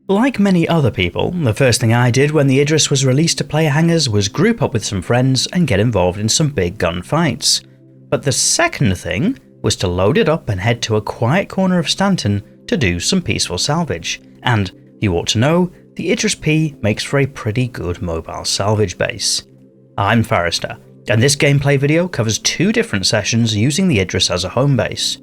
Like many other people, the first thing I did when the Idris was released to player hangars was group up with some friends and get involved in some big gunfights. But the second thing was to load it up and head to a quiet corner of Stanton to do some peaceful salvage. And you ought to know, the Idris P makes for a pretty good mobile salvage base. I'm Forrester, and this gameplay video covers 2 different sessions using the Idris as a home base.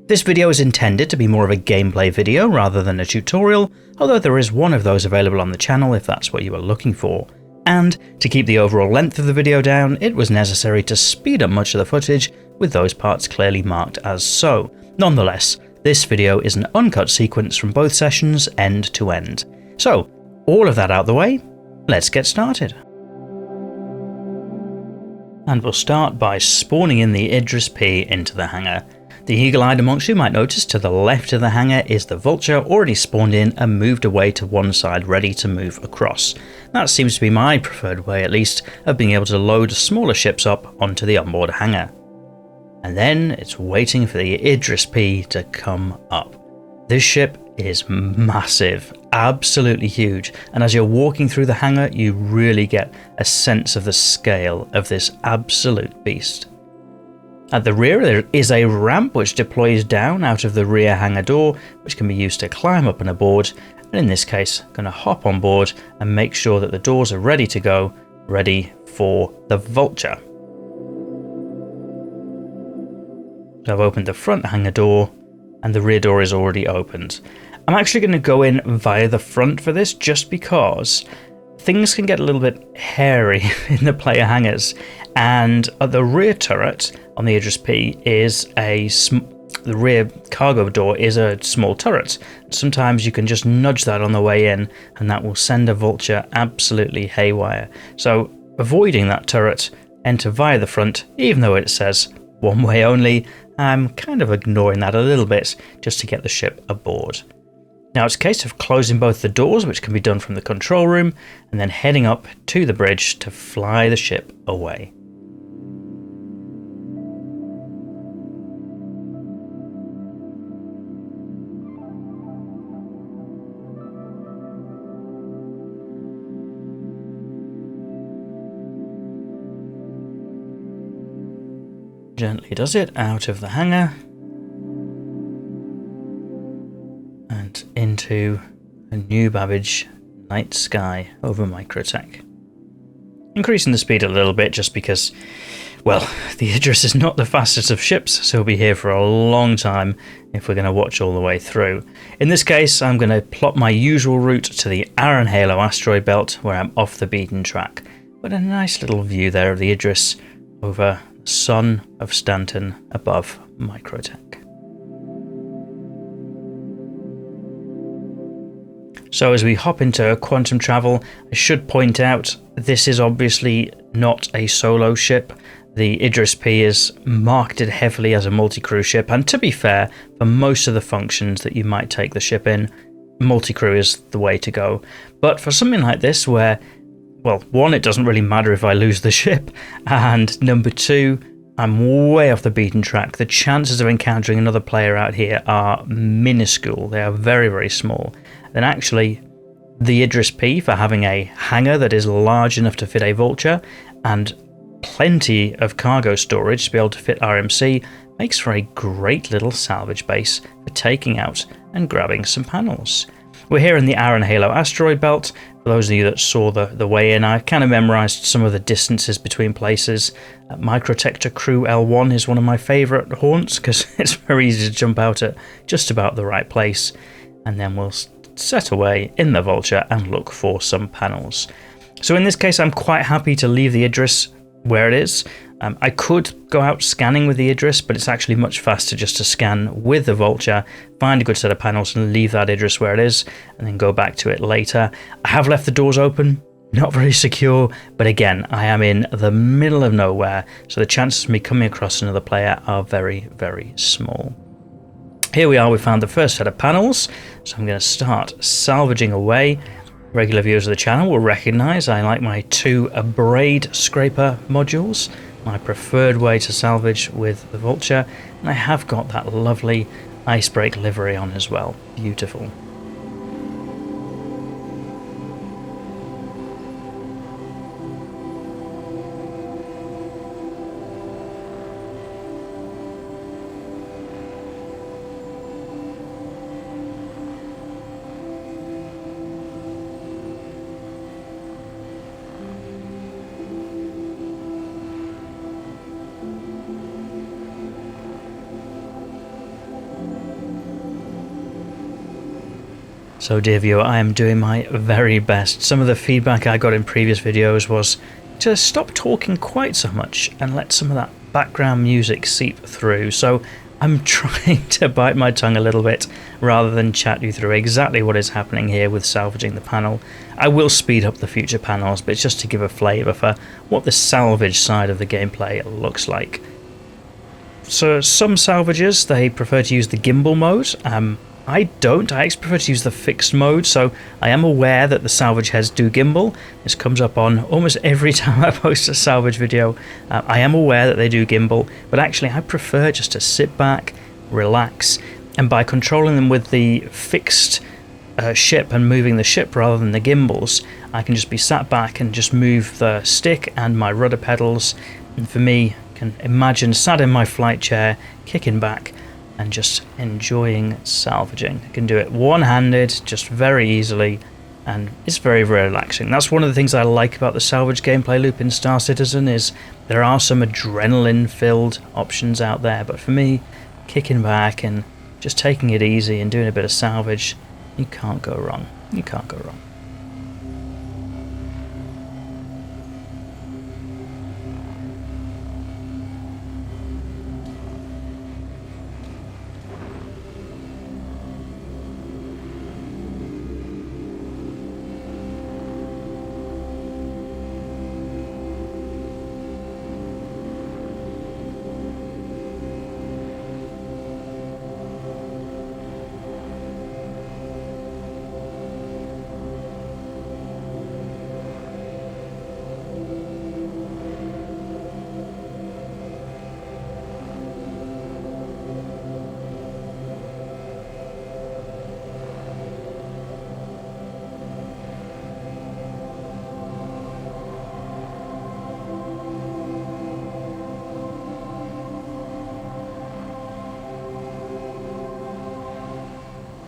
This video is intended to be more of a gameplay video rather than a tutorial, although there is one of those available on the channel if that's what you are looking for. And to keep the overall length of the video down, it was necessary to speed up much of the footage, with those parts clearly marked as so. Nonetheless, this video is an uncut sequence from both sessions end to end. So, all of that out the way, let's get started. And we'll start by spawning in the Idris P into the hangar. The eagle-eyed amongst you might notice to the left of the hangar is the Vulture already spawned in and moved away to one side ready to move across. That seems to be my preferred way at least of being able to load smaller ships up onto the onboard hangar. And then it's waiting for the Idris P to come up. This ship is massive, absolutely huge, and as you're walking through the hangar you really get a sense of the scale of this absolute beast. At the rear there is a ramp which deploys down out of the rear hangar door, which can be used to climb up and aboard, and in this case I'm going to hop on board and make sure that the doors are ready to go, ready for the Vulture. So I've opened the front hangar door and the rear door is already opened. I'm actually going to go in via the front for this just because things can get a little bit hairy in the player hangars, and at the rear turret on the Idris P is the rear cargo door is a small turret. Sometimes you can just nudge that on the way in and that will send a Vulture absolutely haywire. So avoiding that turret, enter via the front, even though it says one way only, I'm kind of ignoring that a little bit just to get the ship aboard. Now it's a case of closing both the doors, which can be done from the control room, and then heading up to the bridge to fly the ship away. Gently does it out of the hangar and into a new Babbage night sky over Microtech. Increasing the speed a little bit just because, well, the Idris is not the fastest of ships, so we'll be here for a long time if we're going to watch all the way through. In this case, I'm going to plot my usual route to the Iron Halo asteroid belt where I'm off the beaten track. But a nice little view there of the Idris over Sun of Stanton above Microtech. So as we hop into quantum travel, I should point out this is obviously not a solo ship. The Idris P is marketed heavily as a multi-crew ship, and to be fair, for most of the functions that you might take the ship in, multi-crew is the way to go. But for something like this where, well, 1, it doesn't really matter if I lose the ship, and number 2, I'm way off the beaten track. The chances of encountering another player out here are minuscule. They are very, very small. Then actually, the Idris P, for having a hangar that is large enough to fit a Vulture and plenty of cargo storage to be able to fit RMC, makes for a great little salvage base for taking out and grabbing some panels. We're here in the Iron Halo asteroid belt. For those of you that saw the way in, I kind of memorized some of the distances between places. Microtech to Crew L1 is one of my favorite haunts because it's very easy to jump out at just about the right place. And then we'll set away in the Vulture and look for some panels. So in this case, I'm quite happy to leave the Idris where it is. I could go out scanning with the Idris, but it's actually much faster just to scan with the Vulture, find a good set of panels and leave that Idris where it is, and then go back to it later. I have left the doors open, not very secure, but again, I am in the middle of nowhere, so the chances of me coming across another player are very, very small. Here we are, we found the first set of panels, so I'm going to start salvaging away. Regular viewers of the channel will recognise I like my 2 braid scraper modules, my preferred way to salvage with the Vulture, and I have got that lovely icebreak livery on as well. Beautiful. So dear viewer, I am doing my very best. Some of the feedback I got in previous videos was to stop talking quite so much and let some of that background music seep through. So I'm trying to bite my tongue a little bit rather than chat you through exactly what is happening here with salvaging the panel. I will speed up the future panels, but it's just to give a flavour for what the salvage side of the gameplay looks like. So some salvagers, they prefer to use the gimbal mode. I don't. I actually prefer to use the fixed mode, so I am aware that the salvage heads do gimbal. This comes up on almost every time I post a salvage video. I am aware that they do gimbal, but actually I prefer just to sit back, relax, and by controlling them with the fixed ship and moving the ship rather than the gimbals, I can just be sat back and just move the stick and my rudder pedals. And for me, I can imagine sat in my flight chair, kicking back, and just enjoying salvaging. I can do it one-handed, just very easily, and it's very, very relaxing. That's one of the things I like about the salvage gameplay loop in Star Citizen, is there are some adrenaline-filled options out there, but for me, kicking back and just taking it easy and doing a bit of salvage, you can't go wrong. You can't go wrong.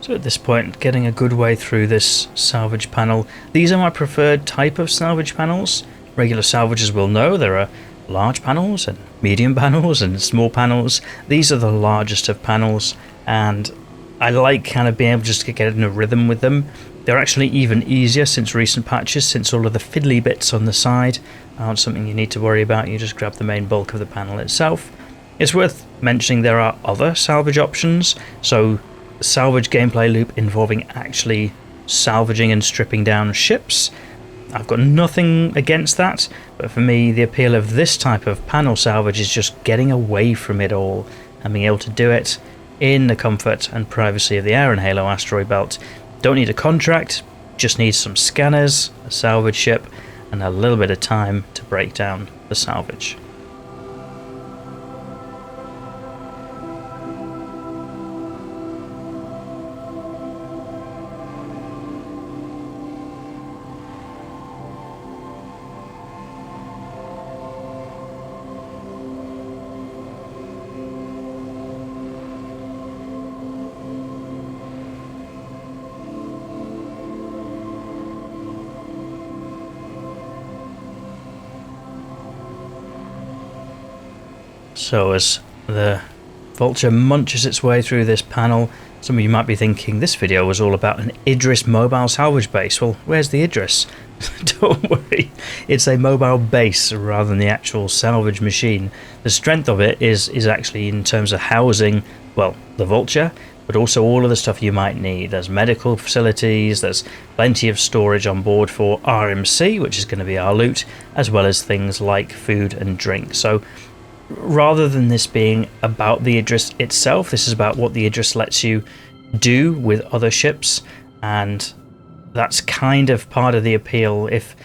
So at this point, getting a good way through this salvage panel. These are my preferred type of salvage panels. Regular salvagers will know there are large panels and medium panels and small panels. These are the largest of panels, and I like kind of being able just to get in a rhythm with them. They're actually even easier since recent patches, since all of the fiddly bits on the side aren't something you need to worry about. You just grab the main bulk of the panel itself. It's worth mentioning there are other salvage options, so salvage gameplay loop involving actually salvaging and stripping down ships. I've got nothing against that, but for me the appeal of this type of panel salvage is just getting away from it all and being able to do it in the comfort and privacy of the Air and Halo asteroid belt. Don't need a contract, just need some scanners, a salvage ship, and a little bit of time to break down the salvage. So as the Vulture munches its way through this panel, some of you might be thinking this video was all about an Idris mobile salvage base. Well, where's the Idris? Don't worry, it's a mobile base rather than the actual salvage machine. The strength of it is actually in terms of housing, well, the Vulture, but also all of the stuff you might need. There's medical facilities, there's plenty of storage on board for RMC, which is going to be our loot, as well as things like food and drink. So rather than this being about the Idris itself, this is about what the Idris lets you do with other ships, and that's kind of part of the appeal. If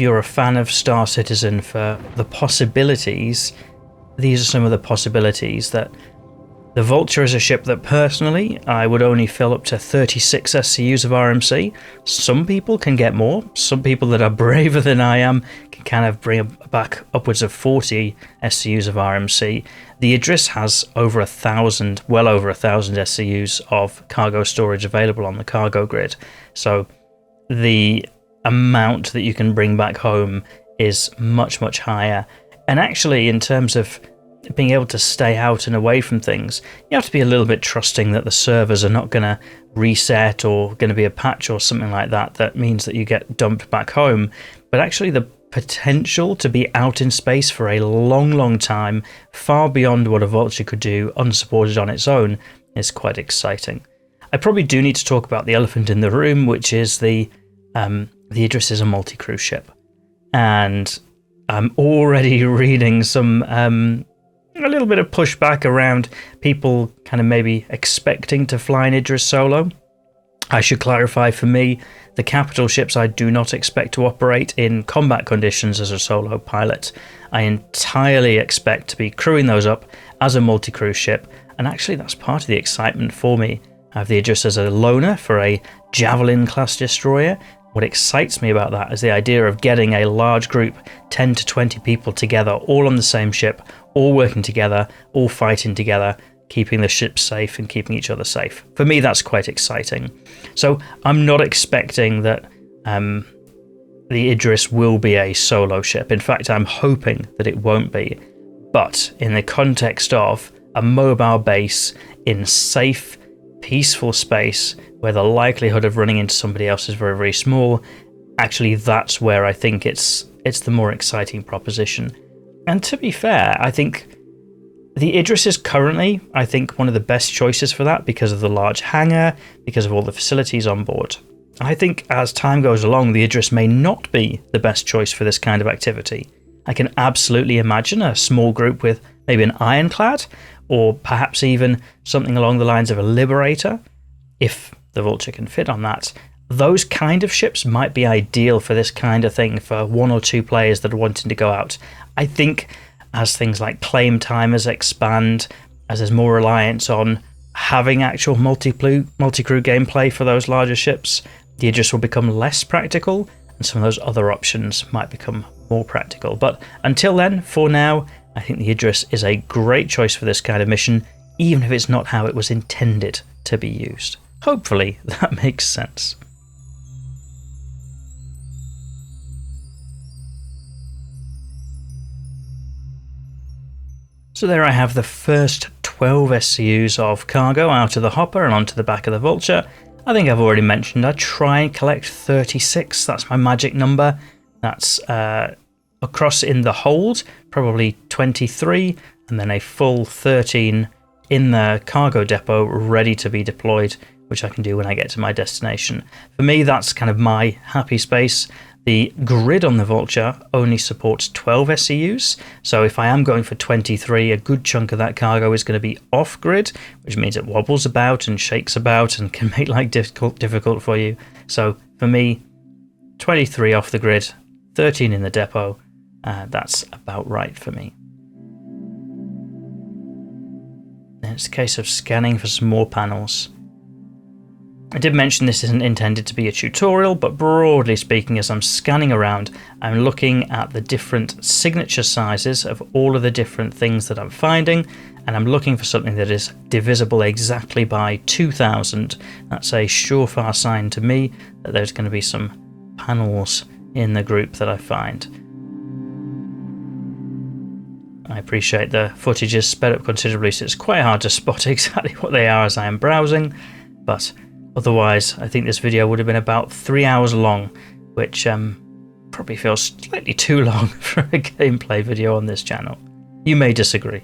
you're a fan of Star Citizen for the possibilities, these are some of the possibilities. That the Vulture is a ship that personally I would only fill up to 36 SCUs of RMC. Some people can get more. Some people that are braver than I am can kind of bring back upwards of 40 SCUs of RMC. The Idris has over 1,000, well over 1,000 SCUs of cargo storage available on the cargo grid. So the amount that you can bring back home is much, much higher. And actually, in terms of being able to stay out and away from things, you have to be a little bit trusting that the servers are not going to reset or going to be a patch or something like that that means that you get dumped back home. But actually the potential to be out in space for a long time, far beyond what a Vulture could do unsupported on its own, is quite exciting. I probably do need to talk about the elephant in the room, which is the Idris is a multi-crew ship. And I'm already reading some a little bit of pushback around people kind of maybe expecting to fly an Idris solo. I should clarify, for me, the capital ships I do not expect to operate in combat conditions as a solo pilot. I entirely expect to be crewing those up as a multi-crew ship, and actually that's part of the excitement for me. I have the Idris as a loner for a Javelin class destroyer. What excites me about that is the idea of getting a large group, 10 to 20 people together, all on the same ship, all working together, all fighting together, keeping the ship safe and keeping each other safe. For me, that's quite exciting. So I'm not expecting that the Idris will be a solo ship. In fact, I'm hoping that it won't be. But in the context of a mobile base in safe, peaceful space where the likelihood of running into somebody else is very small, actually that's where I think it's the more exciting proposition. And to be fair, I think the Idris is currently, I think, one of the best choices for that because of the large hangar, because of all the facilities on board. I think as time goes along, the Idris may not be the best choice for this kind of activity. I can absolutely imagine a small group with maybe an ironclad, or perhaps even something along the lines of a Liberator, if the Vulture can fit on that. Those kind of ships might be ideal for this kind of thing, for 1 or 2 players that are wanting to go out. I think as things like claim timers expand, as there's more reliance on having actual multi-crew gameplay for those larger ships, the Idris will become less practical, and some of those other options might become more practical. But until then, for now, I think the Idris is a great choice for this kind of mission, even if it's not how it was intended to be used. Hopefully that makes sense. So there I have the first 12 SCUs of cargo out of the hopper and onto the back of the Vulture. I think I've already mentioned I try and collect 36, that's my magic number. That's across in the hold, probably 23, and then a full 13 in the cargo depot ready to be deployed, which I can do when I get to my destination. For me, that's kind of my happy space. The grid on the Vulture only supports 12 SCUs, so if I am going for 23, a good chunk of that cargo is going to be off-grid, which means it wobbles about and shakes about and can make life difficult for you. So for me, 23 off the grid, 13 in the depot, that's about right for me. Then it's a case of scanning for some more panels. I did mention this isn't intended to be a tutorial, but broadly speaking, as I'm scanning around, I'm looking at the different signature sizes of all of the different things that I'm finding, and I'm looking for something that is divisible exactly by 2000. That's a surefire sign to me that there's going to be some panels in the group that I find. I appreciate the footage is sped up considerably, so it's quite hard to spot exactly what they are as I am browsing, but otherwise, I think this video would have been about 3 hours long, which probably feels slightly too long for a gameplay video on this channel. You may disagree.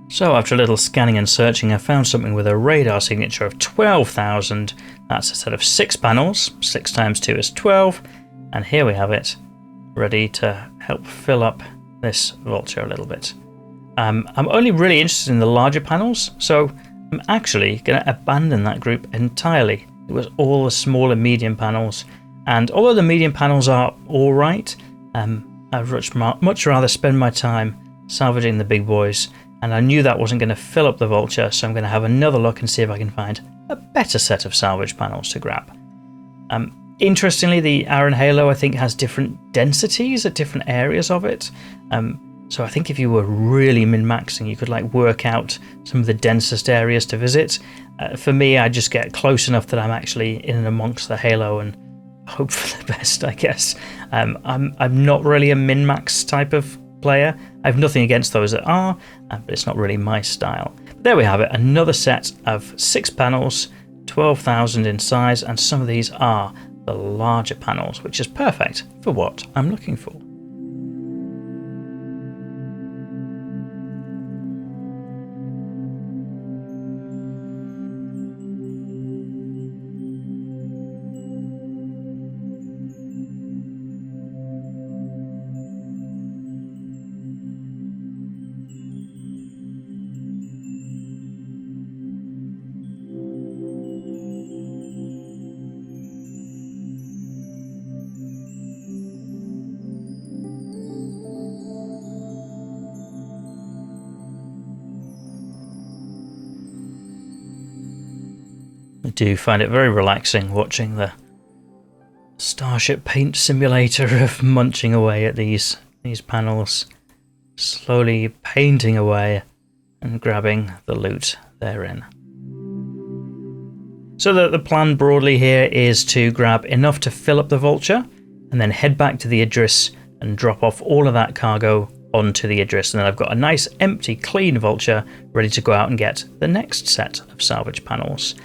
So after a little scanning and searching, I found something with a radar signature of 12,000. That's a set of 6 panels, 6 times 2 is 12, and here we have it, ready to help fill up this Vulture a little bit. I'm only really interested in the larger panels, so I'm actually going to abandon that group entirely. It was all the small and medium panels, and although the medium panels are alright, I'd much rather spend my time salvaging the big boys, and I knew that wasn't going to fill up the Vulture, so I'm going to have another look and see if I can find a better set of salvage panels to grab. Interestingly, the Iron Halo I think has different densities at different areas of it. So I think if you were really min-maxing, you could like work out some of the densest areas to visit. For me, I just get close enough that I'm actually in and amongst the Halo and hope for the best, I guess. I'm not really a min-max type of player. I have nothing against those that are, but it's not really my style. But there we have it, another set of 6 panels, 12,000 in size, and some of these are the larger panels, which is perfect for what I'm looking for. I do find it very relaxing watching the Starship Paint Simulator of munching away at these panels, slowly painting away and grabbing the loot therein. So the plan broadly here is to grab enough to fill up the Vulture and then head back to the Idris and drop off all of that cargo onto the Idris, and then I've got a nice empty clean Vulture ready to go out and get the next set of salvage panels.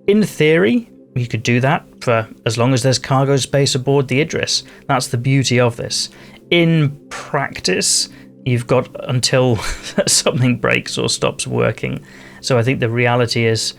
In theory, you could do that for as long as there's cargo space aboard the Idris. That's the beauty of this. In practice, you've got until something breaks or stops working. So I think the reality is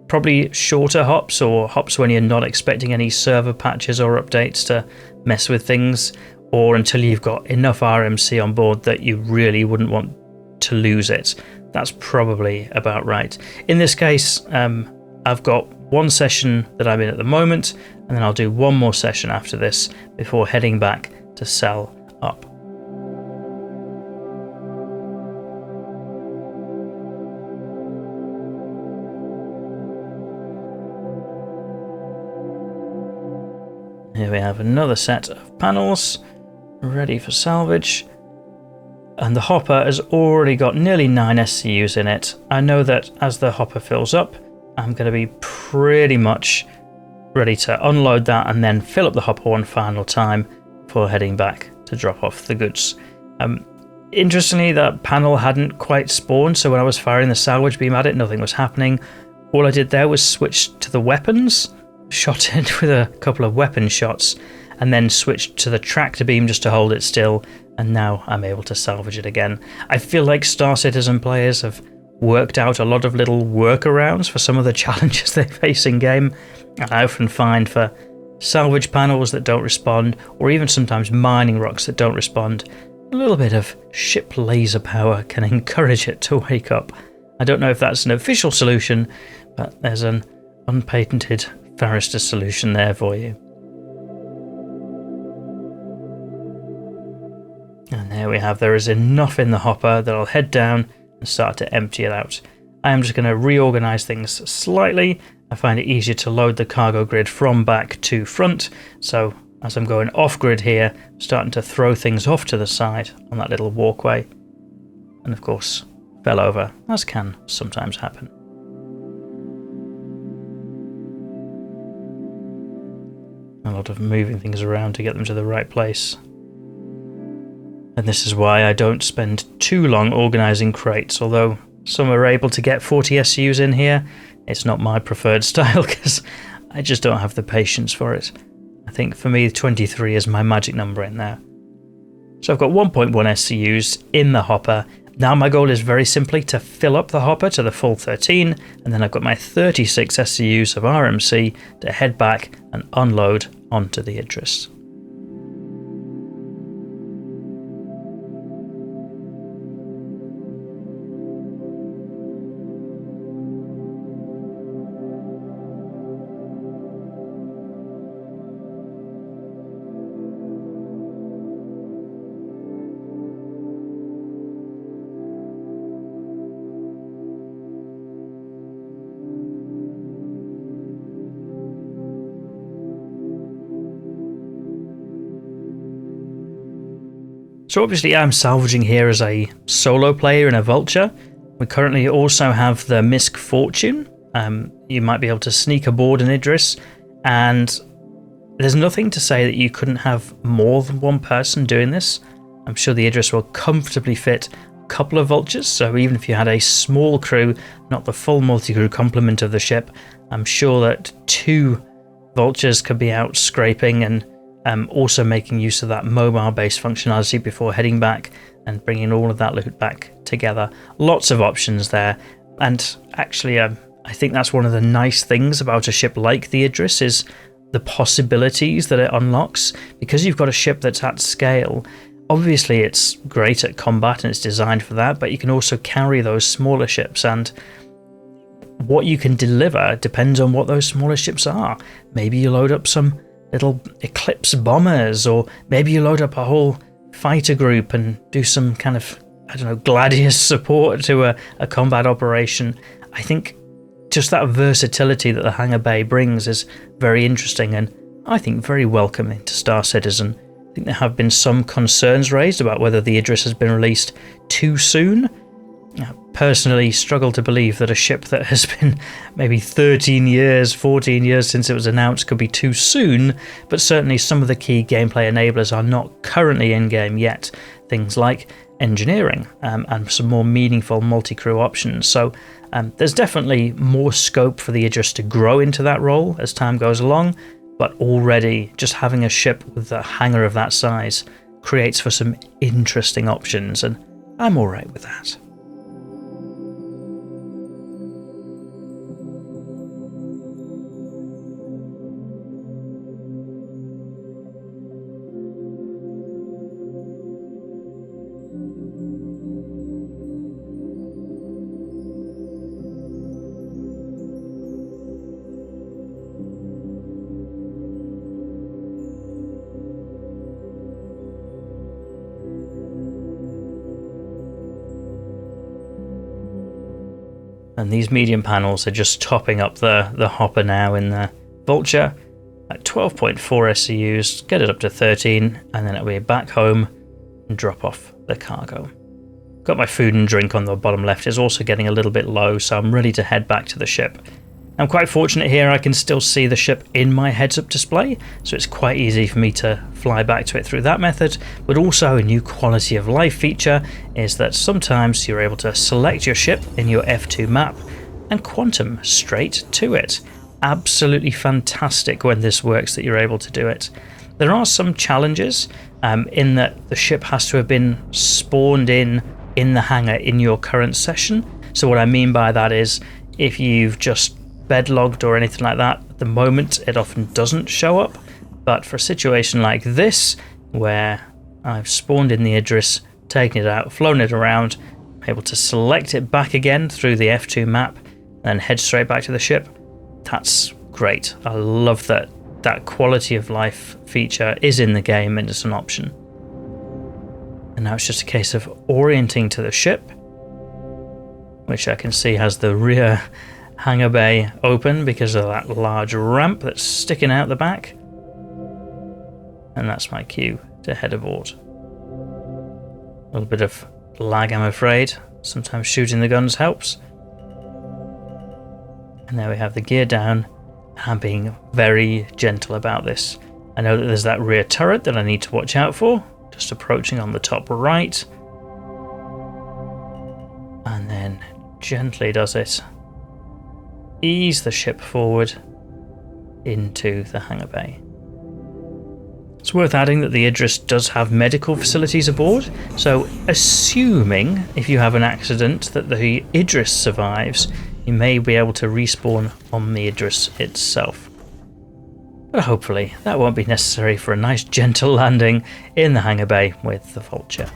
probably shorter hops, or hops when you're not expecting any server patches or updates to mess with things, or until you've got enough RMC on board that you really wouldn't want to lose it. That's probably about right. In this case, I've got one session that I'm in at the moment, and then I'll do one more session after this before heading back to sell up. Here we have another set of panels ready for salvage. And the hopper has already got nearly 9 SCUs in it. I know that as the hopper fills up, I'm going to be pretty much ready to unload that and then fill up the hopper one final time before heading back to drop off the goods. Interestingly, that panel hadn't quite spawned, so when I was firing the salvage beam at it, nothing was happening. All I did there was switch to the weapons, shot it with a couple of weapon shots, and then switched to the tractor beam just to hold it still, and now I'm able to salvage it again. I feel like Star Citizen players have worked out a lot of little workarounds for some of the challenges they face in game, and I often find for salvage panels that don't respond, or even sometimes mining rocks that don't respond, a little bit of ship laser power can encourage it to wake up. I don't know if that's an official solution, but there's an unpatented Forrester solution there for you. And there we have, there is enough in the hopper that I'll head down and start to empty it out. I am just going to reorganize things slightly. I find it easier to load the cargo grid from back to front, so as I'm going off grid here, I'm starting to throw things off to the side on that little walkway, and of course fell over, as can sometimes happen. A lot of moving things around to get them to the right place. And this is why I don't spend too long organising crates, although some are able to get 40 SCUs in here. It's not my preferred style because I just don't have the patience for it. I think for me 23 is my magic number in there. So I've got 1.1 SCUs in the hopper. Now my goal is very simply to fill up the hopper to the full 13, and then I've got my 36 SCUs of RMC to head back and unload onto the Idris. So obviously I'm salvaging here as a solo player in a Vulture. We currently also have the Misk Fortune. You might be able to sneak aboard an Idris, and there's nothing to say that you couldn't have more than one person doing this. I'm sure the Idris will comfortably fit a couple of Vultures, so even if you had a small crew, not the full multi-crew complement of the ship, I'm sure that 2 Vultures could be out scraping and also making use of that mobile-based functionality before heading back and bringing all of that loot back together. Lots of options there, and actually I think that's one of the nice things about a ship like the Idris is the possibilities that it unlocks. Because you've got a ship that's at scale, obviously it's great at combat and it's designed for that, but you can also carry those smaller ships, and what you can deliver depends on what those smaller ships are. Maybe you load up some little Eclipse bombers, or maybe you load up a whole fighter group and do some kind of, I don't know, Gladius support to a combat operation. I think just that versatility that the hangar bay brings is very interesting, and I think very welcoming to Star Citizen. I think there have been some concerns raised about whether the Idris has been released too soon. I personally struggle to believe that a ship that has been maybe 13 years, 14 years since it was announced could be too soon, but certainly some of the key gameplay enablers are not currently in-game yet. Things like engineering and some more meaningful multi-crew options. So there's definitely more scope for the Idris to grow into that role as time goes along, but already just having a ship with a hangar of that size creates for some interesting options, and I'm alright with that. And these medium panels are just topping up the hopper now in the Vulture at 12.4 SCUs, get it up to 13, and then it'll be back home and drop off the cargo. Got my food and drink on the bottom left, is also getting a little bit low, so I'm ready to head back to the ship. I'm quite fortunate here, I can still see the ship in my heads-up display, so it's quite easy for me to fly back to it through that method, but also a new quality of life feature is that sometimes you're able to select your ship in your F2 map and quantum straight to it. Absolutely fantastic when this works that you're able to do it. There are some challenges in that the ship has to have been spawned in the hangar in your current session. So what I mean by that is if you've just bedlogged or anything like that, at the moment it often doesn't show up, but for a situation like this where I've spawned in the Idris, taken it out, flown it around, I'm able to select it back again through the F2 map and then head straight back to the ship. That's great. I love that that quality of life feature is in the game and it's an option. And now it's just a case of orienting to the ship, which I can see has the rear hangar bay open because of that large ramp that's sticking out the back, and that's my cue to head aboard. A little bit of lag, I'm afraid. Sometimes shooting the guns helps. And there we have the gear down. I'm being very gentle about this. I know that there's that rear turret that I need to watch out for, just approaching on the top right, and then gently does it ease the ship forward into the hangar bay. It's worth adding that the Idris does have medical facilities aboard, so assuming if you have an accident that the Idris survives, you may be able to respawn on the Idris itself. But hopefully that won't be necessary for a nice gentle landing in the hangar bay with the Vulture.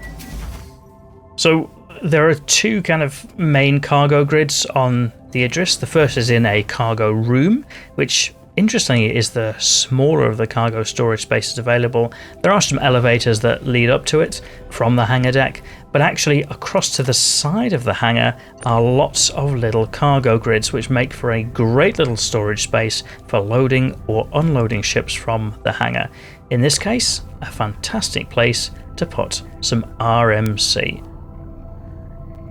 So there are two kind of main cargo grids on the Idris. The first is in a cargo room, which interestingly is the smaller of the cargo storage spaces available. There are some elevators that lead up to it from the hangar deck, but actually across to the side of the hangar are lots of little cargo grids which make for a great little storage space for loading or unloading ships from the hangar. In this case, a fantastic place to put some RMC.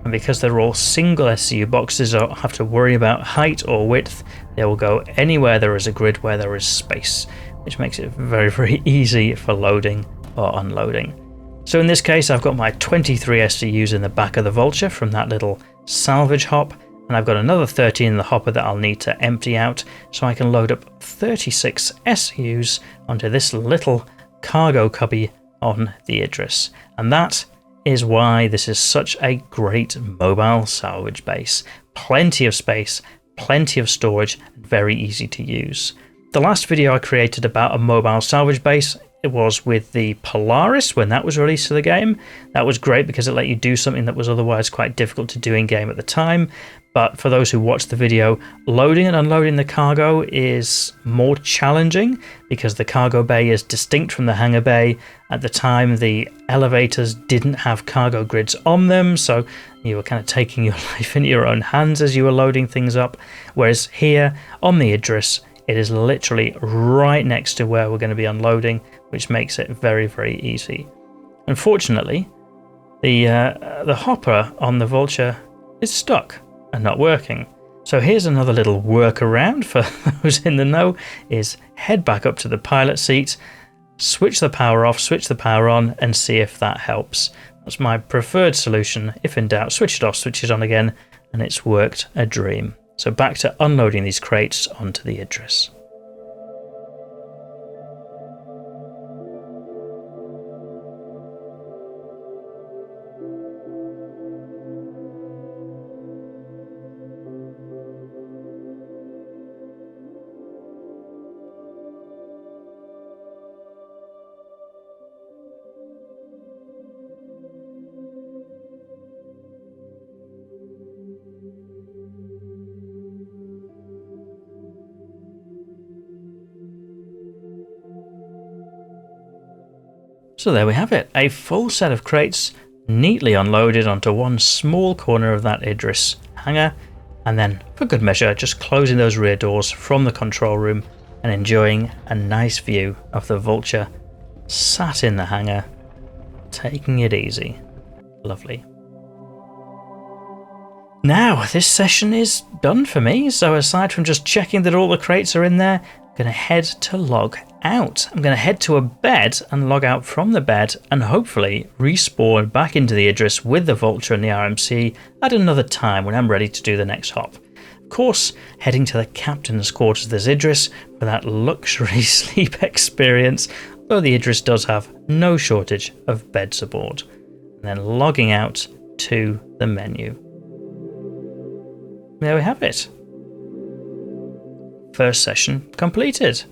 And because they're all single SCU boxes, I don't have to worry about height or width. They will go anywhere there is a grid where there is space, which makes it very, very easy for loading or unloading. So in this case, I've got my 23 SCUs in the back of the Vulture from that little salvage hop, and I've got another 13 in the hopper that I'll need to empty out, so I can load up 36 SCUs onto this little cargo cubby on the Idris. And that is why this is such a great mobile salvage base. Plenty of space, plenty of storage, and very easy to use. The last video I created about a mobile salvage base, it was with the Polaris when that was released to the game. That was great because it let you do something that was otherwise quite difficult to do in game at the time. But for those who watched the video, loading and unloading the cargo is more challenging because the cargo bay is distinct from the hangar bay. At the time, the elevators didn't have cargo grids on them, so you were kind of taking your life into your own hands as you were loading things up. Whereas here on the Idris, it is literally right next to where we're going to be unloading, which makes it very, very easy. Unfortunately, the hopper on the Vulture is stuck and not working. So here's another little workaround for those in the know, is head back up to the pilot seat, switch the power off, switch the power on, and see if that helps. That's my preferred solution. If in doubt, switch it off, switch it on again, and it's worked a dream. So back to unloading these crates onto the Idris. So there we have it, a full set of crates neatly unloaded onto one small corner of that Idris hangar, and then for good measure just closing those rear doors from the control room and enjoying a nice view of the Vulture sat in the hangar, taking it easy. Lovely. Now this session is done for me, so aside from just checking that all the crates are in there, I'm going to head to log out. I'm going to head to a bed and log out from the bed and hopefully respawn back into the Idris with the Vulture and the RMC at another time when I'm ready to do the next hop. Of course, heading to the captain's quarters of this Idris for that luxury sleep experience, though the Idris does have no shortage of beds aboard. And then logging out to the menu. There we have it. First session completed.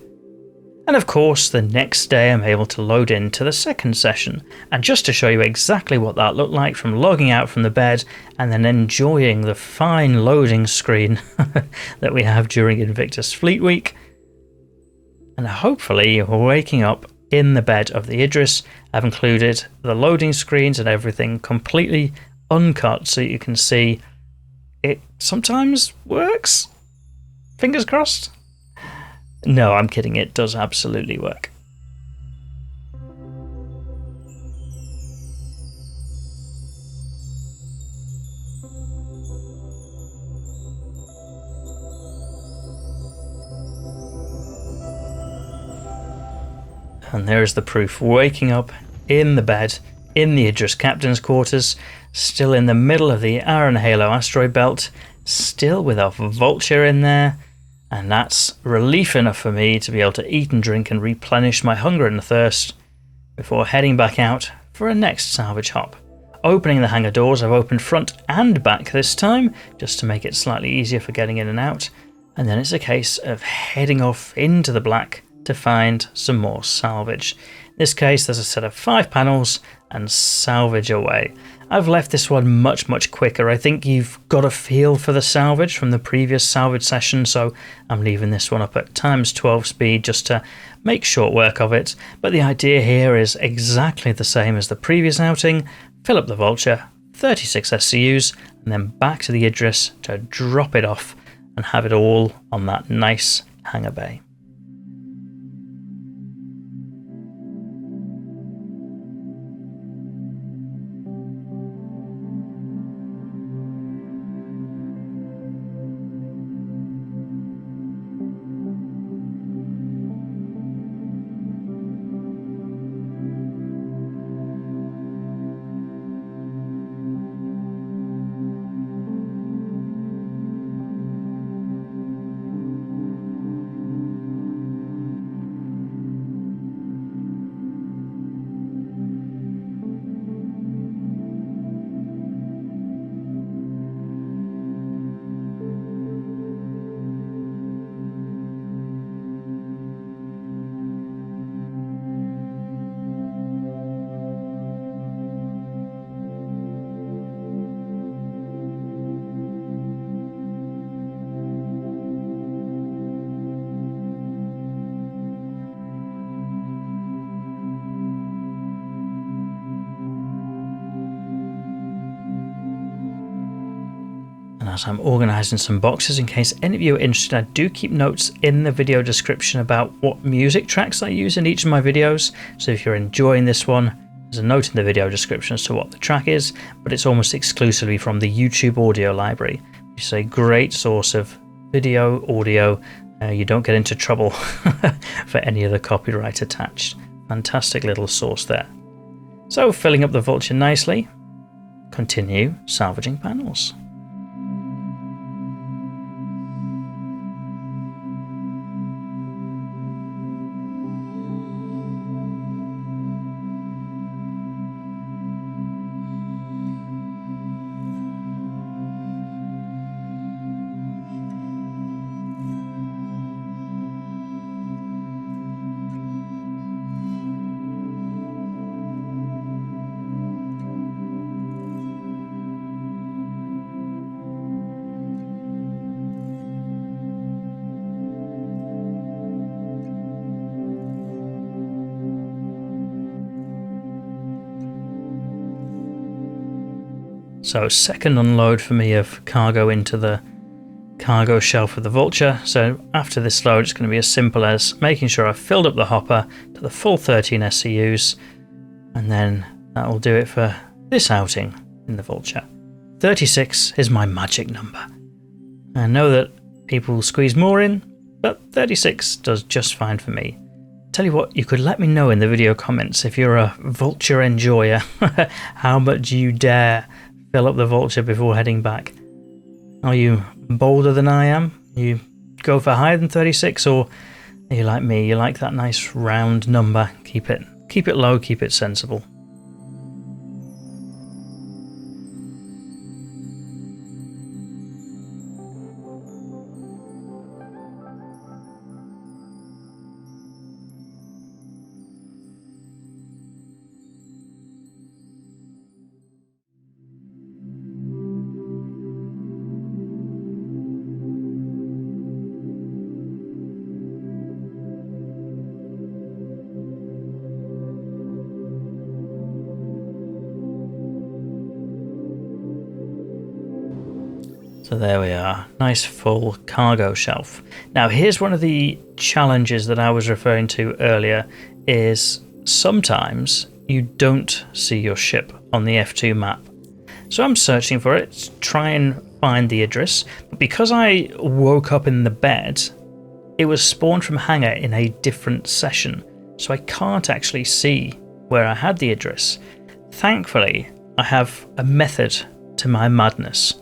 And of course, the next day I'm able to load into the second session. And just to show you exactly what that looked like from logging out from the bed and then enjoying the fine loading screen that we have during Invictus Fleet Week. And hopefully waking up in the bed of the Idris. I've included the loading screens and everything completely uncut so you can see it sometimes works. Fingers crossed. No, I'm kidding, it does absolutely work. And there's the proof, waking up in the bed, in the Idris captain's quarters, still in the middle of the Iron Halo asteroid belt, still with a Vulture in there. And that's relief enough for me to be able to eat and drink and replenish my hunger and thirst before heading back out for a next salvage hop. Opening the hangar doors, I've opened front and back this time, just to make it slightly easier for getting in and out. And then it's a case of heading off into the black to find some more salvage. In this case, there's a set of 5 panels and salvage away. I've left this one much quicker. I think you've got a feel for the salvage from the previous salvage session, so I'm leaving this one up at ×12 speed just to make short work of it. But the idea here is exactly the same as the previous outing. Fill up the Vulture, 36 SCUs, and then back to the Idris to drop it off and have it all on that nice hangar bay. as I'm organising some boxes. In case any of you are interested, I do keep notes in the video description about what music tracks I use in each of my videos. So if you're enjoying this one, there's a note in the video description as to what the track is, but it's almost exclusively from the YouTube audio library, which is a great source of video, audio. You don't get into trouble for any of the copyright attached. Fantastic little source there. So filling up the Vulture nicely, continue salvaging panels. So second unload for me of cargo into the cargo shelf of the Vulture. So after this load, it's going to be as simple as making sure I've filled up the hopper to the full 13 SCUs, and then that will do it for this outing in the Vulture. 36 is my magic number. I know that people will squeeze more in, but 36 does just fine for me. Tell you what, you could let me know in the video comments if you're a Vulture enjoyer, how much you dare fill up the Vulture before heading back. Are you bolder than I am? You go for higher than 36, or are you like me? You like that nice round number. Keep it low, keep it sensible. So there we are, nice full cargo shelf. Now here's one of the challenges that I was referring to earlier, is sometimes you don't see your ship on the F2 map. So I'm searching for it to try and find the Idris, but because I woke up in the bed, it was spawned from hangar in a different session, so I can't actually see where I had the Idris. Thankfully, I have a method to my madness.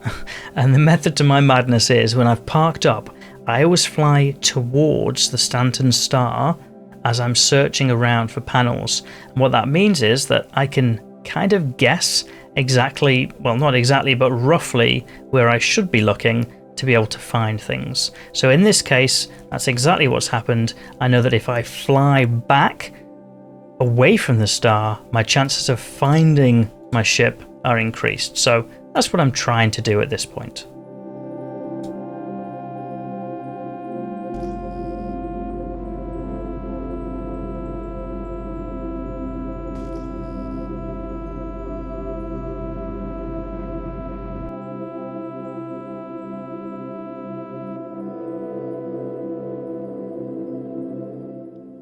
And the method to my madness is, when I've parked up, I always fly towards the Stanton star as I'm searching around for panels. And what that means is that I can kind of guess exactly, well, not exactly, but roughly where I should be looking to be able to find things. So in this case, that's exactly what's happened. I know that if I fly back away from the star, my chances of finding my ship are increased. So that's what I'm trying to do at this point.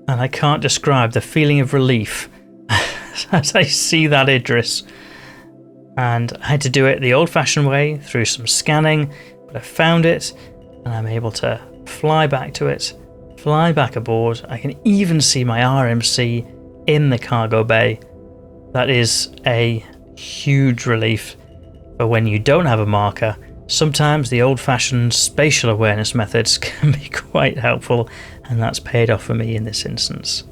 And I can't describe the feeling of relief as I see that Idris. And I had to do it the old-fashioned way, through some scanning, but I found it, and I'm able to fly back to it, fly back aboard. I can even see my RMC in the cargo bay. That is a huge relief for when you don't have a marker. Sometimes the old-fashioned spatial awareness methods can be quite helpful, and that's paid off for me in this instance.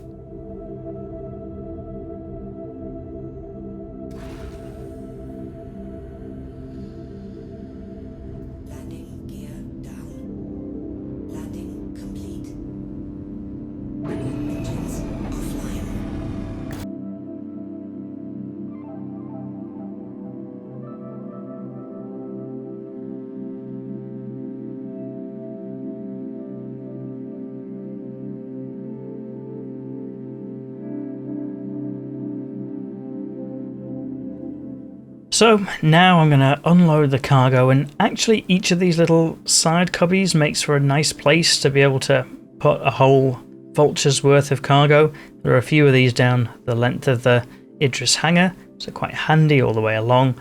So now I'm going to unload the cargo, and actually each of these little side cubbies makes for a nice place to be able to put a whole Vulture's worth of cargo. There are a few of these down the length of the Idris hangar, so quite handy all the way along.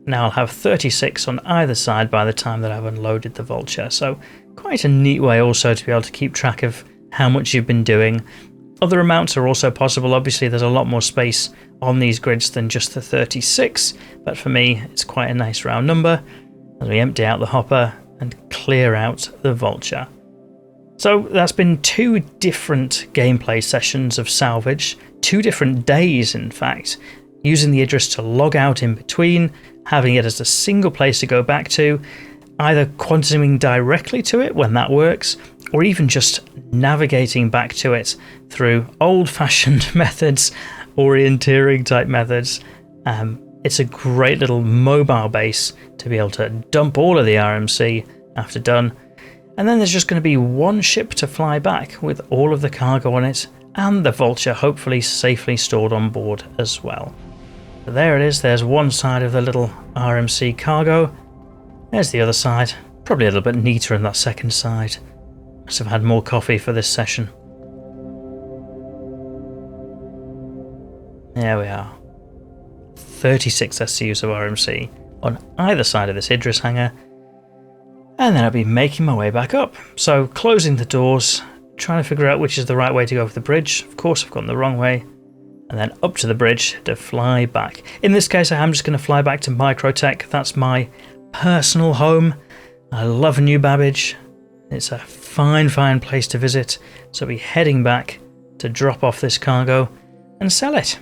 Now I'll have 36 on either side by the time that I've unloaded the Vulture, so quite a neat way also to be able to keep track of how much you've been doing. Other amounts are also possible. Obviously there's a lot more space on these grids than just the 36, but for me it's quite a nice round number as we empty out the hopper and clear out the Vulture. So that's been 2 different gameplay sessions of Salvage, 2 different days in fact, using the Idris to log out in between, having it as a single place to go back to, either quantuming directly to it when that works, or even just navigating back to it through old-fashioned methods, orienteering type methods. It's a great little mobile base to be able to dump all of the RMC after done, and then there's just going to be one ship to fly back with all of the cargo on it, and the Vulture hopefully safely stored on board as well. So there it is, there's one side of the little RMC cargo, there's the other side, probably a little bit neater in that second side. Must have had more coffee for this session. There we are. 36 SCUs of RMC on either side of this Idris hangar. And then I'll be making my way back up. So closing the doors, trying to figure out which is the right way to go over the bridge. Of course I've gone the wrong way. And then up to the bridge to fly back. In this case I am just going to fly back to Microtech. That's my personal home. I love New Babbage. It's a fine place to visit, so I'll be heading back to drop off this cargo and sell it.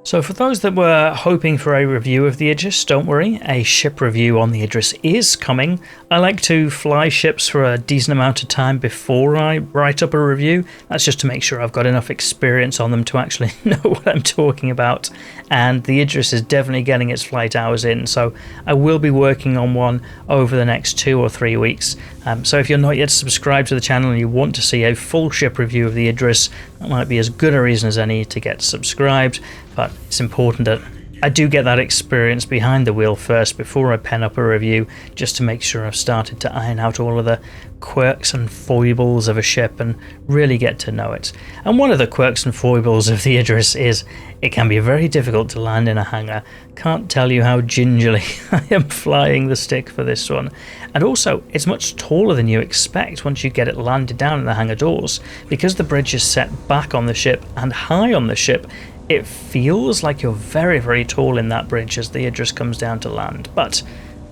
So for those that were hoping for a review of the Idris, don't worry, a ship review on the Idris is coming. I like to fly ships for a decent amount of time before I write up a review. That's just to make sure I've got enough experience on them to actually know what I'm talking about. And the Idris is definitely getting its flight hours in, so I will be working on one over the next 2 or 3 weeks. So if you're not yet subscribed to the channel and you want to see a full ship review of the Idris, that might be as good a reason as any to get subscribed. But it's important that I do get that experience behind the wheel first before I pen up a review, just to make sure I've started to iron out all of the quirks and foibles of a ship and really get to know it. And one of the quirks and foibles of the Idris is it can be very difficult to land in a hangar. Can't tell you how gingerly I am flying the stick for this one. And also, it's much taller than you expect once you get it landed down in the hangar doors. Because the bridge is set back on the ship and high on the ship, it feels like you're very tall in that bridge as the Idris comes down to land, but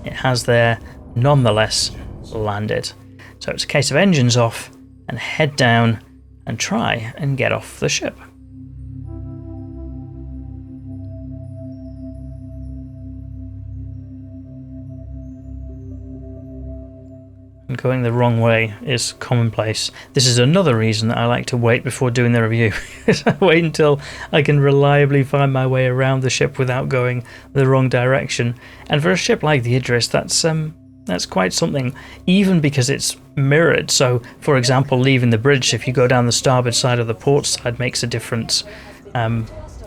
it has there nonetheless landed. So it's a case of engines off and head down and try and get off the ship. And going the wrong way is commonplace. This is another reason that I like to wait before doing the review. I wait until I can reliably find my way around the ship without going the wrong direction. And for a ship like the Idris, that's quite something, even because it's mirrored. So, for example, leaving the bridge, if you go down the starboard side or the port side, makes a difference.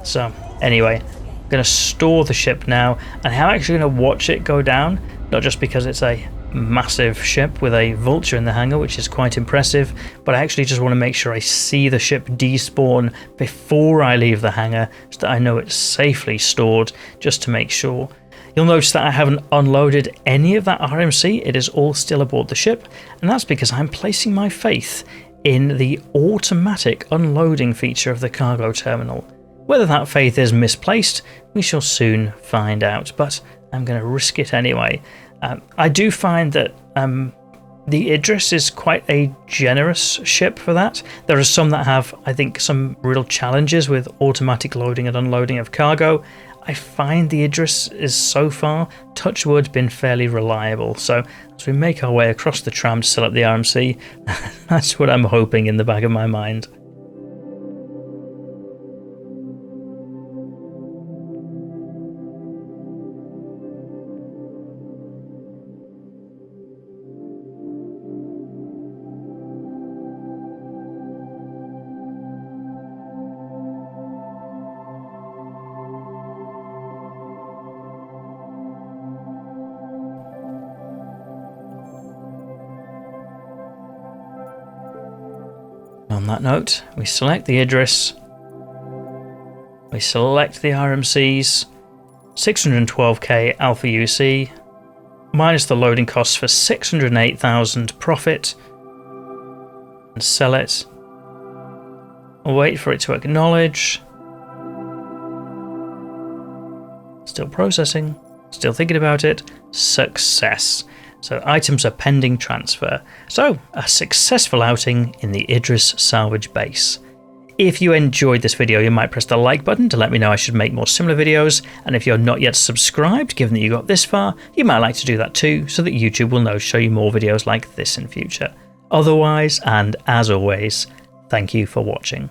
So, anyway, I'm going to store the ship now, and I'm actually going to watch it go down, not just because it's a massive ship with a Vulture in the hangar, which is quite impressive, but I actually just want to make sure I see the ship despawn before I leave the hangar, so that I know it's safely stored, just to make sure. You'll notice that I haven't unloaded any of that RMC. It is all still aboard the ship, and that's because I'm placing my faith in the automatic unloading feature of the cargo terminal. Whether that faith is misplaced, we shall soon find out, but I'm going to risk it anyway. I do find that the Idris is quite a generous ship for that. There are some that have, I think, some real challenges with automatic loading and unloading of cargo. I find the Idris is so far, touch wood, been fairly reliable. So as we make our way across the tram to select the RMC, that's what I'm hoping in the back of my mind. On that note, we select the Idris, we select the RMCs, 612k Alpha UC, minus the loading costs for 608,000 profit, and sell it. I'll wait for it to acknowledge. Still processing, still thinking about it. Success. So items are pending transfer. So a successful outing in the Idris Salvage base. If you enjoyed this video, you might press the like button to let me know I should make more similar videos. And if you're not yet subscribed, given that you got this far, you might like to do that too, so that YouTube will show you more videos like this in future. Otherwise, and as always, thank you for watching.